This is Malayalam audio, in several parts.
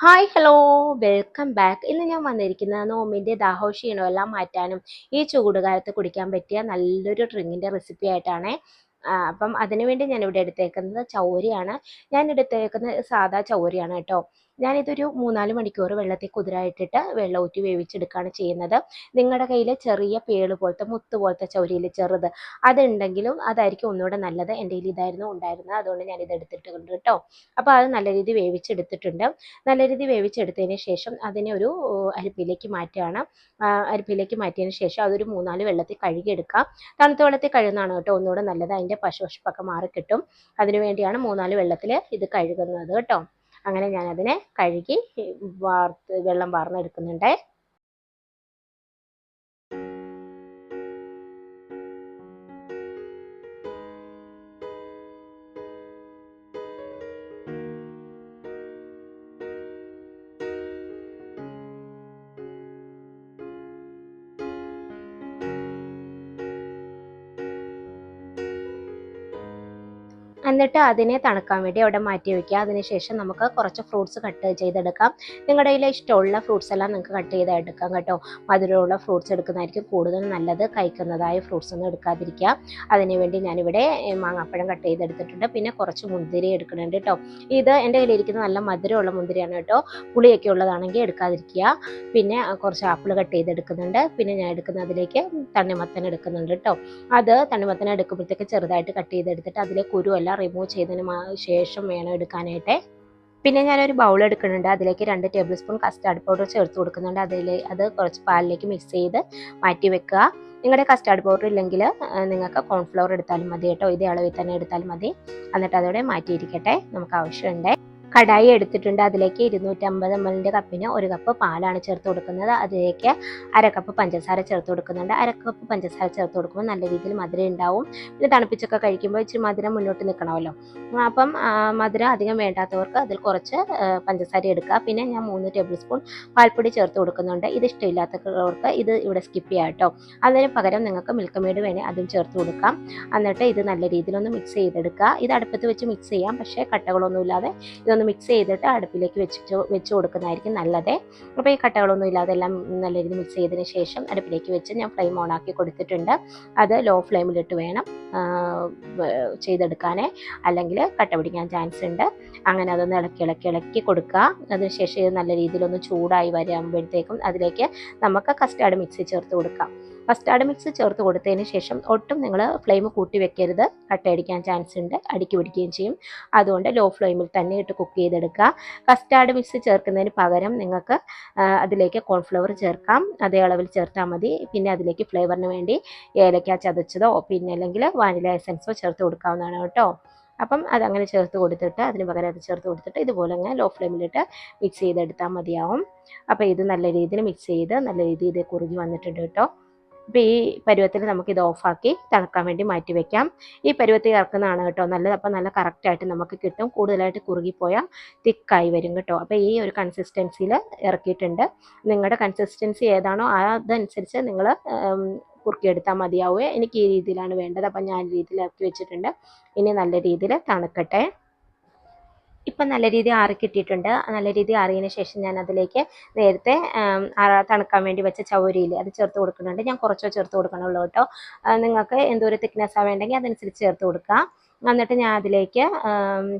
Hi hello welcome back. ഇന്ന് ഞാൻ വന്നിരിക്കുന്നത് നോമ്പിൻ്റെ ദാഹവും ക്ഷീണവും എല്ലാം മാറ്റാനും ഈ ചൂടുകാലത്ത് കുടിക്കാൻ പറ്റിയ നല്ലൊരു ഡ്രിങ്കിൻ്റെ റെസിപ്പി ആയിട്ടാണ്. അപ്പം അതിനുവേണ്ടി ഞാനിവിടെ എടുത്തേക്കുന്നത് ചൗരിയാണ്. ഞാൻ എടുത്തേക്കുന്നത് സാദാ ചൗരിയാണ് കേട്ടോ. ഞാനിതൊരു 3-4 മണിക്കൂർ വെള്ളത്തിൽ കുതിരായിട്ടിട്ട് വെള്ളം ഊറ്റി വേവിച്ചെടുക്കുകയാണ് ചെയ്യുന്നത്. നിങ്ങളുടെ കയ്യിൽ ചെറിയ പേള് പോലത്തെ മുത്ത് പോലത്തെ ചൗരിയിൽ ചെറുത് അതുണ്ടെങ്കിലും അതായിരിക്കും ഒന്നുകൂടെ നല്ലത്. എൻ്റെ കയ്യിൽ ഇതായിരുന്നു ഉണ്ടായിരുന്നത്, അതുകൊണ്ട് ഞാനിത് എടുത്തിട്ടുണ്ട് കേട്ടോ. അപ്പോൾ അത് നല്ല രീതിയിൽ വേവിച്ചെടുത്തിട്ടുണ്ട്. നല്ല രീതിയിൽ വേവിച്ചെടുത്തതിന് ശേഷം അതിനെ ഒരു അരിപ്പയിലേക്ക് മാറ്റുകയാണ്. അരിപ്പയിലേക്ക് മാറ്റിയതിന് ശേഷം അതൊരു 3-4 വെള്ളത്തിൽ കഴുകിയെടുക്കാം. തണുത്ത വെള്ളത്തിൽ കഴുകുന്നതാണ് കേട്ടോ ഒന്നുകൂടെ നല്ലത്, അതിൻ്റെ പശവശപ്പൊക്കെ മാറിക്കിട്ടും. അതിനു വേണ്ടിയാണ് 3-4 വെള്ളത്തിൽ ഇത് കഴുകുന്നത് കേട്ടോ. അങ്ങനെ ഞാനതിനെ കഴുകി വെള്ളം വാർന്നെടുക്കുന്നുണ്ട്. എന്നിട്ട് അതിനെ തണുക്കാൻ വേണ്ടി അവിടെ മാറ്റി വയ്ക്കുക. അതിനുശേഷം നമുക്ക് കുറച്ച് ഫ്രൂട്ട്സ് കട്ട് ചെയ്തെടുക്കാം. നിങ്ങളുടെ കയ്യിൽ ഇഷ്ടമുള്ള ഫ്രൂട്ട്സ് എല്ലാം നിങ്ങൾക്ക് കട്ട് ചെയ്തെടുക്കാം കേട്ടോ. മധുരമുള്ള ഫ്രൂട്ട്സ് എടുക്കുന്നതായിരിക്കും കൂടുതൽ നല്ലത്, കഴിക്കുന്നതായ ഫ്രൂട്ട്സ് ഒന്നും എടുക്കാതിരിക്കുക. അതിനുവേണ്ടി ഞാനിവിടെ മാങ്ങാപ്പഴം കട്ട് ചെയ്തെടുത്തിട്ടുണ്ട്. പിന്നെ കുറച്ച് മുന്തിരി എടുക്കുന്നുണ്ട് കേട്ടോ. ഇത് എൻ്റെ കയ്യിലിരിക്കുന്ന നല്ല മധുരമുള്ള മുന്തിരിയാണ് കേട്ടോ. പുളിയൊക്കെ ഉള്ളതാണെങ്കിൽ എടുക്കാതിരിക്കുക. പിന്നെ കുറച്ച് ആപ്പിൾ കട്ട് ചെയ്തെടുക്കുന്നുണ്ട്. പിന്നെ ഞാൻ എടുക്കുന്നതിലേക്ക് തണ്ണിമത്തൻ എടുക്കുന്നുണ്ട് കേട്ടോ. അത് തണ്ണിമത്തൻ എടുക്കുമ്പോഴത്തേക്ക് ചെറുതായിട്ട് കട്ട് ചെയ്തെടുത്തിട്ട് അതിലെ കുരുവെല്ലാം റിമൂവ് ചെയ്തതിന് ശേഷം വേണം എടുക്കാനായിട്ട്. പിന്നെ ഞാനൊരു ബൗൾ എടുക്കുന്നുണ്ട്. അതിലേക്ക് 2 ടേബിൾ സ്പൂൺ കസ്റ്റാർഡ് പൗഡർ ചേർത്ത് കൊടുക്കുന്നുണ്ട്. അത് കുറച്ച് പാലിലേക്ക് മിക്സ് ചെയ്ത് മാറ്റി വെക്കുക. നിങ്ങളുടെ കസ്റ്റാർഡ് പൗഡർ ഇല്ലെങ്കിൽ നിങ്ങൾക്ക് കോൺഫ്ലവർ എടുത്താലും മതി കേട്ടോ. ഇതേ അളവിൽ തന്നെ എടുത്താലും മതി. എന്നിട്ട് അതോടെ മാറ്റിയിരിക്കട്ടെ, നമുക്ക് ആവശ്യമുണ്ട്. കടായി എടുത്തിട്ടുണ്ട്. അതിലേക്ക് 250 ml കപ്പിന് 1 കപ്പ് പാലാണ് ചേർത്ത് കൊടുക്കുന്നത്. അതിലേക്ക് 1/2 കപ്പ് പഞ്ചസാര ചേർത്ത് കൊടുക്കുന്നുണ്ട്. 1/2 കപ്പ് പഞ്ചസാര ചേർത്ത് കൊടുക്കുമ്പോൾ നല്ല രീതിയിൽ മധുരം ഉണ്ടാവും. പിന്നെ തണുപ്പിച്ചൊക്കെ കഴിക്കുമ്പോൾ ഇച്ചിരി മധുരം മുന്നോട്ട് നിൽക്കണമല്ലോ. അപ്പം മധുരം അധികം വേണ്ടാത്തവർക്ക് അതിൽ കുറച്ച് പഞ്ചസാര എടുക്കുക. പിന്നെ ഞാൻ 3 ടേബിൾ സ്പൂൺ പാൽപ്പൊടി ചേർത്ത് കൊടുക്കുന്നുണ്ട്. ഇത് ഇഷ്ടമില്ലാത്തവർക്ക് ഇത് ഇവിടെ സ്കിപ്പ് ചെയ്യാം കേട്ടോ. അതിന് പകരം നിങ്ങൾക്ക് മിൽക്ക് മെയ്ഡ് വേണേൽ അതും ചേർത്ത് കൊടുക്കാം. എന്നിട്ട് ഇത് നല്ല രീതിയിലൊന്ന് മിക്സ് ചെയ്തെടുക്കുക. ഇത് അടുപ്പത്ത് വെച്ച് മിക്സ് ചെയ്യാം, പക്ഷേ കട്ടകളൊന്നുമില്ലാതെ ഇതൊന്ന് മിക്സ് ചെയ്തിട്ട് അടുപ്പിലേക്ക് വെച്ച് കൊടുക്കുന്നതായിരിക്കും നല്ലത്. അപ്പോൾ ഈ കട്ടകളൊന്നും ഇല്ലാതെ എല്ലാം നല്ല രീതിയിൽ മിക്സ് ചെയ്തതിന് ശേഷം അടുപ്പിലേക്ക് വെച്ച് ഞാൻ ഫ്ലെയിം ഓൺ ആക്കി കൊടുത്തിട്ടുണ്ട്. അത് ലോ ഫ്ലെയിമിലിട്ട് വേണം ചെയ്തെടുക്കാൻ, അല്ലെങ്കിൽ കട്ട പിടിക്കാൻ ചാൻസ് ഉണ്ട്. അങ്ങനെ അതൊന്ന് ഇളക്കി കൊടുക്കുക. അതിനുശേഷം ഇത് നല്ല രീതിയിലൊന്ന് ചൂടായി വരുമ്പോഴത്തേക്കും അതിലേക്ക് നമുക്ക് കസ്റ്റാർഡ് മിക്സ് ചേർത്ത് കൊടുക്കാം. കസ്റ്റാർഡ് മിക്സ് ചേർത്ത് കൊടുത്തതിന് ശേഷം ഒട്ടും നിങ്ങൾ ഫ്ലെയിം കൂട്ടി വെക്കരുത്, കട്ടയടിക്കാൻ ചാൻസ് ഉണ്ട്, അടുക്കി പിടിക്കുകയും ചെയ്യും. അതുകൊണ്ട് ലോ ഫ്ലെയിമിൽ തന്നെ ഇട്ട് കുക്ക് ചെയ്തെടുക്കുക. കസ്റ്റാർഡ് മിക്സ് ചേർക്കുന്നതിന് പകരം നിങ്ങൾക്ക് അതിലേക്ക് കോൺഫ്ലവർ ചേർക്കാം, അതേ അളവിൽ ചേർത്താൽ മതി. പിന്നെ അതിലേക്ക് ഫ്ലേവറിന് വേണ്ടി ഏലക്ക ചതച്ചതോ പിന്നെ അല്ലെങ്കിൽ വാനില എസൻസോ ചേർത്ത് കൊടുക്കാവുന്നതാണ് കേട്ടോ. അപ്പം അതങ്ങനെ ചേർത്ത് കൊടുത്തിട്ട് അതിന് പകരം അത് ചേർത്ത് കൊടുത്തിട്ട് ഇതുപോലെ അങ്ങനെ ലോ ഫ്ലെയിമിലിട്ട് മിക്സ് ചെയ്തെടുത്താൽ മതിയാവും. അപ്പോൾ ഇത് നല്ല രീതിയിൽ മിക്സ് ചെയ്ത് നല്ല രീതിയിൽ ഇത് കുറുകി വന്നിട്ടുണ്ട് കേട്ടോ. അപ്പോൾ ഈ പരുവത്തിൽ നമുക്കിത് ഓഫാക്കി തണുക്കാൻ വേണ്ടി മാറ്റി വയ്ക്കാം. ഈ പരുവത്തിൽ ഇറക്കുന്നതാണ് കേട്ടോ നല്ലത്. അപ്പോൾ നല്ല കറക്റ്റായിട്ട് നമുക്ക് കിട്ടും. കൂടുതലായിട്ട് കുറുകിപ്പോയാൽ തിക്കായി വരും കേട്ടോ. അപ്പോൾ ഈ ഒരു കൺസിസ്റ്റൻസിയിൽ ഇറക്കിയിട്ടുണ്ട്. നിങ്ങളുടെ കൺസിസ്റ്റൻസി ഏതാണോ അതനുസരിച്ച് നിങ്ങൾ കുറുക്കിയെടുത്താൽ മതിയാവുക. എനിക്ക് ഈ രീതിയിലാണ് വേണ്ടത്, അപ്പം ഞാൻ ഈ രീതിയിൽ ഇറക്കി വെച്ചിട്ടുണ്ട്. ഇനി നല്ല രീതിയിൽ തണുക്കട്ടെ. ഇപ്പം നല്ല രീതിയിൽ ആറി കിട്ടിയിട്ടുണ്ട്. നല്ല രീതിയിൽ ആറിയതിന് ശേഷം ഞാൻ അതിലേക്ക് നേരത്തെ തണുക്കാൻ വേണ്ടി വെച്ച ചൗരിയിൽ അത് ചേർത്ത് കൊടുക്കുന്നുണ്ട്. ഞാൻ കുറച്ചോ ചേർത്ത് കൊടുക്കണുള്ളൂ കേട്ടോ. നിങ്ങൾക്ക് എന്തോരം തിക്നെസ്സാണ് വേണ്ടെങ്കിൽ അതനുസരിച്ച് ചേർത്ത് കൊടുക്കുക. എന്നിട്ട് ഞാൻ അതിലേക്ക്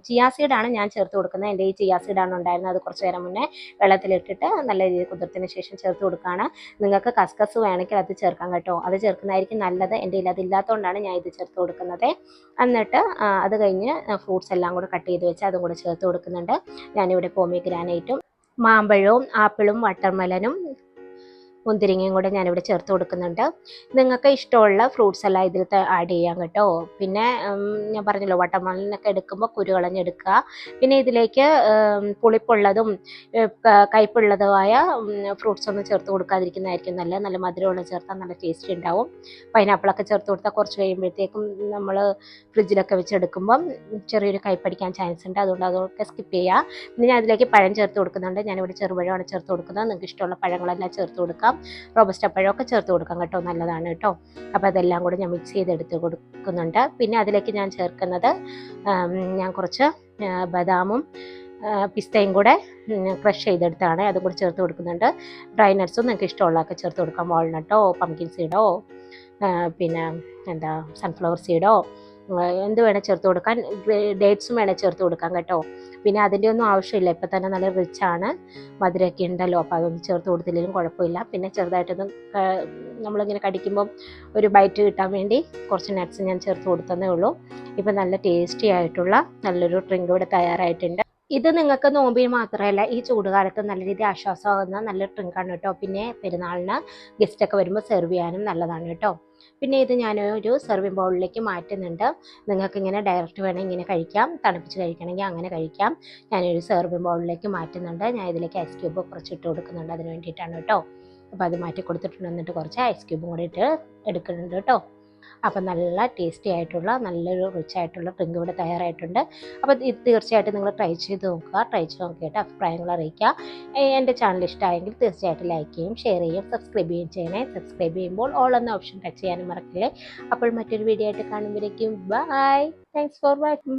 ചിയാ സീഡാണ് ഞാൻ ചേർത്ത് കൊടുക്കുന്നത്. എൻ്റെ ഈ ചിയാ സീഡാണ് ഉണ്ടായിരുന്നത്. അത് കുറച്ച് നേരം മുന്നേ വെള്ളത്തിലിട്ടിട്ട് നല്ല രീതിയിൽ കുതിർത്തതിന് ശേഷം ചേർത്ത് കൊടുക്കുകയാണ്. നിങ്ങൾക്ക് കസ്കസ് വേണമെങ്കിൽ അത് ചേർക്കാം കേട്ടോ. അത് ചേർക്കുന്നതായിരിക്കും നല്ലത്. എൻ്റെ കയ്യിൽ അതില്ലാത്തതുകൊണ്ടാണ് ഞാൻ ഇത് ചേർത്ത് കൊടുക്കുന്നത്. എന്നിട്ട് അത് കഴിഞ്ഞ് ഫ്രൂട്ട്സ് എല്ലാം കൂടെ കട്ട് ചെയ്ത് വെച്ച് അതും കൂടെ ചേർത്ത് കൊടുക്കുന്നുണ്ട്. ഞാനിവിടെ പോമിഗ്രാനൈറ്റും മാമ്പഴവും ആപ്പിളും വാട്ടർമെലനും മുന്തിരിങ്ങയും കൂടെ ഞാനിവിടെ ചേർത്ത് കൊടുക്കുന്നുണ്ട്. നിങ്ങൾക്ക് ഇഷ്ടമുള്ള ഫ്രൂട്ട്സ് എല്ലാം ഇതിൽ ആഡ് ചെയ്യാം കേട്ടോ. പിന്നെ ഞാൻ പറഞ്ഞല്ലോ വാട്ടർമെലനൊക്കെ എടുക്കുമ്പോൾ കുരു കളഞ്ഞെടുക്കുക. പിന്നെ ഇതിലേക്ക് പുളിപ്പുള്ളതും കയ്പുള്ളതുമായ ഫ്രൂട്ട്സ് ഒന്നും ചേർത്ത് കൊടുക്കാതിരിക്കുന്നതായിരിക്കും നല്ലത്. നല്ല മധുരമുള്ള ചേർത്താൽ നല്ല ടേസ്റ്റ് ഉണ്ടാവും. പൈനാപ്പിളൊക്കെ ചേർത്ത് കൊടുത്താൽ കുറച്ച് കഴിയുമ്പോഴത്തേക്കും നമ്മൾ ഫ്രിഡ്ജിലൊക്കെ വെച്ചെടുക്കുമ്പം ചെറിയൊരു കയ്പടിക്കാൻ ചാൻസ് ഉണ്ട്. അതുകൊണ്ട് അതൊക്കെ സ്കിപ്പ് ചെയ്യുക. പിന്നെ ഞാൻ അതിലേക്ക് പഴം ചേർത്ത് കൊടുക്കുന്നുണ്ട്. ഞാനിവിടെ ചെറുപഴമാണ് ചേർത്ത് കൊടുക്കുന്നത്. നിങ്ങൾക്ക് ഇഷ്ടമുള്ള പഴങ്ങളെല്ലാം ചേർത്ത് കൊടുക്കാം. റോബസ്റ്റ പഴമൊക്കെ ചേർത്ത് കൊടുക്കാം കേട്ടോ, നല്ലതാണ് കേട്ടോ. അപ്പോൾ അതെല്ലാം കൂടെ ഞാൻ മിക്സ് ചെയ്തെടുത്ത് കൊടുക്കുന്നുണ്ട്. പിന്നെ അതിലേക്ക് ഞാൻ ചേർക്കുന്നത് ഞാൻ കുറച്ച് ബദാമും പിസ്തയും കൂടെ ക്രഷ് ചെയ്തെടുത്താണ്, അതും കൂടി ചേർത്ത് കൊടുക്കുന്നുണ്ട്. ഡ്രൈ നട്ട്സും നിങ്ങൾക്ക് ഇഷ്ടമുള്ളതൊക്കെ ചേർത്ത് കൊടുക്കാം, വാൾനട്ടോ പംകിൻ സീഡോ പിന്നെ എന്താ സൺഫ്ലവർ സീഡോ എന്ത് വേണേൽ ചേർത്ത് കൊടുക്കാൻ, ഡേറ്റ്സും വേണേൽ ചേർത്ത് കൊടുക്കാം കേട്ടോ. പിന്നെ അതിൻ്റെ ഒന്നും ആവശ്യമില്ല, ഇപ്പം തന്നെ നല്ല റിച്ചാണ്, മധുരമൊക്കെ ഉണ്ടല്ലോ, അപ്പോൾ അതൊന്നും ചേർത്ത് കൊടുത്തില്ലെങ്കിലും കുഴപ്പമില്ല. പിന്നെ ചെറുതായിട്ടൊന്നും നമ്മളിങ്ങനെ കടിക്കുമ്പം ഒരു ബൈറ്റ് കിട്ടാൻ വേണ്ടി കുറച്ച് നട്ട്സ് ഞാൻ ചേർത്ത് കൊടുത്തതേ ഉള്ളൂ. ഇപ്പം നല്ല ടേസ്റ്റി ആയിട്ടുള്ള നല്ലൊരു ഡ്രിങ്ക് ഇവിടെ തയ്യാറായിട്ടുണ്ട്. ഇത് നിങ്ങൾക്ക് നോമ്പിന് മാത്രമല്ല ഈ ചൂടുകാലത്ത് നല്ല രീതിയിൽ ആശ്വാസമാകുന്ന നല്ല ഡ്രിങ്കാണ് കേട്ടോ. പിന്നെ പെരുന്നാളിന് ഗസ്റ്റൊക്കെ വരുമ്പോൾ സെർവ് ചെയ്യാനും നല്ലതാണ് കേട്ടോ. പിന്നെ ഇത് ഞാനൊരു സെർവിങ് ബൗളിലേക്ക് മാറ്റുന്നുണ്ട്. നിങ്ങൾക്ക് ഇങ്ങനെ ഡയറക്റ്റ് വേണമെങ്കിൽ ഇങ്ങനെ കഴിക്കാം, തണുപ്പിച്ച് കഴിക്കണമെങ്കിൽ അങ്ങനെ കഴിക്കാം. ഞാനൊരു സെർവിങ് ബൗളിലേക്ക് മാറ്റുന്നുണ്ട്. ഞാൻ ഇതിലേക്ക് ഐസ് ക്യൂബ് കുറച്ച് ഇട്ട് കൊടുക്കുന്നുണ്ട്, അതിന് വേണ്ടിയിട്ടാണ് കേട്ടോ. അപ്പോൾ അത് മാറ്റി കൊടുത്തിട്ടുണ്ട്. എന്നിട്ട് കുറച്ച് ഐസ് ക്യൂബും കൂടി ഇട്ട് എടുക്കുന്നുണ്ട് കേട്ടോ. അപ്പം നല്ല ടേസ്റ്റി ആയിട്ടുള്ള നല്ലൊരു റിച്ച് ആയിട്ടുള്ള ഡ്രിങ്ക് ഇവിടെ തയ്യാറായിട്ടുണ്ട്. അപ്പോൾ ഇത് തീർച്ചയായിട്ടും നിങ്ങൾ ട്രൈ ചെയ്ത് നോക്കുക. ട്രൈ ചെയ്ത് നോക്കിയിട്ട് അഭിപ്രായങ്ങൾ അറിയിക്കുക. എൻ്റെ ചാനൽ ഇഷ്ടമായെങ്കിൽ തീർച്ചയായിട്ടും ലൈക്ക് ചെയ്യും, ഷെയർ ചെയ്യും, സബ്സ്ക്രൈബ് ചെയ്യുകയും ചെയ്യണേ. സബ്സ്ക്രൈബ് ചെയ്യുമ്പോൾ ഓൾ എന്ന ഓപ്ഷൻ ടച്ച് ചെയ്യാനും മറക്കില്ലേ. അപ്പോൾ മറ്റൊരു വീഡിയോ ആയിട്ട് കാണുമ്പോഴേക്കും ബൈ. Thanks for watching.